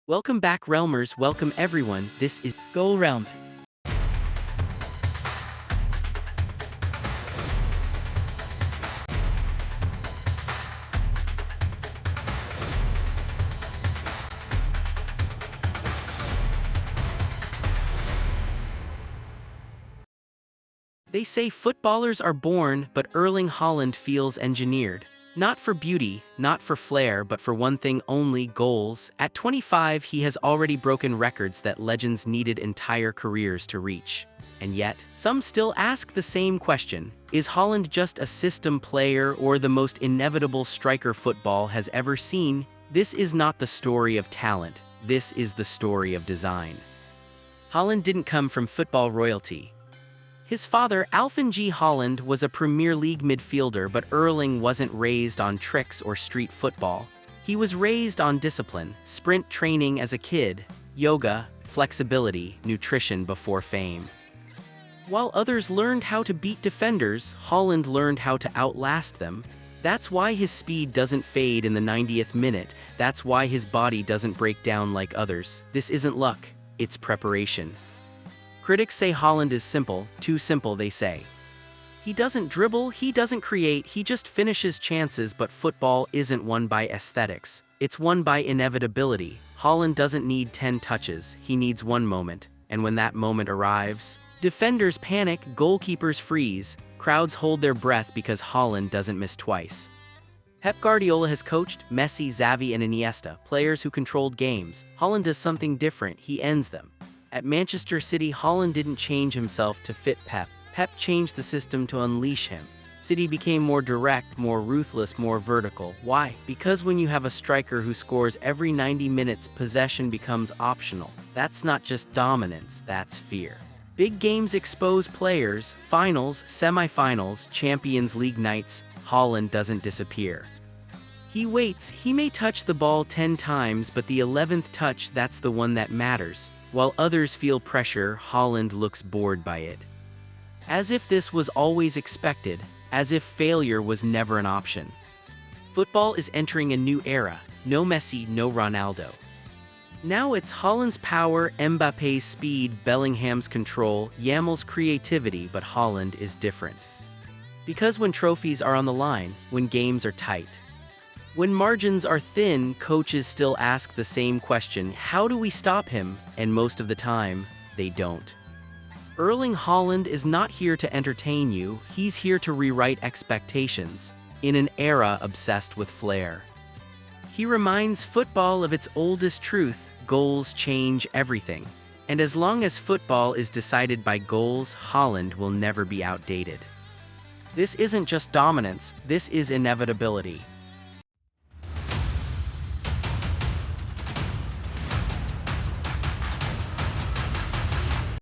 Welcome back, Realmers. Welcome everyone. This is Goal Realm. They say footballers are born, but Erling Haaland feels engineered. Not for beauty, not for flair, but for one thing only: goals. At 25, he has already broken records that legends needed entire careers to reach. And yet, some still ask the same question: is Haaland just a system player or the most inevitable striker football has ever seen? This is not the story of talent. This is the story of design. Haaland didn't come from football royalty. His father, Alfred Haaland, was a Premier League midfielder, but Erling wasn't raised on tricks or street football. He was raised on discipline, sprint training as a kid, yoga, flexibility, nutrition before fame. While others learned how to beat defenders, Haaland learned how to outlast them. That's why his speed doesn't fade in the 90th minute. That's why his body doesn't break down like others. This isn't luck, it's preparation. Critics say Haaland is simple, too simple, they say. He doesn't dribble, he doesn't create, he just finishes chances. But football isn't won by aesthetics. It's won by inevitability. Haaland doesn't need 10 touches, he needs one moment. And when that moment arrives, defenders panic, goalkeepers freeze, crowds hold their breath because Haaland doesn't miss twice. Pep Guardiola has coached Messi, Xavi, and Iniesta, players who controlled games. Haaland does something different, he ends them. At Manchester City, Haaland didn't change himself to fit Pep. Pep changed the system to unleash him. City became more direct, more ruthless, more vertical. Why? Because when you have a striker who scores every 90 minutes, possession becomes optional. That's not just dominance, that's fear. Big games expose players, finals, semifinals, Champions League nights. Haaland doesn't disappear. He waits, he may touch the ball 10 times, but the 11th touch, that's the one that matters. While others feel pressure, Haaland looks bored by it. As if this was always expected, as if failure was never an option. Football is entering a new era. No Messi, no Ronaldo. Now it's Haaland's power, Mbappe's speed, Bellingham's control, Yamal's creativity, but Haaland is different. Because when trophies are on the line, when games are tight, when margins are thin, coaches still ask the same question: how do we stop him? And most of the time, they don't. Erling Haaland is not here to entertain you, he's here to rewrite expectations, in an era obsessed with flair. He reminds football of its oldest truth: goals change everything. And as long as football is decided by goals, Haaland will never be outdated. This isn't just dominance, this is inevitability.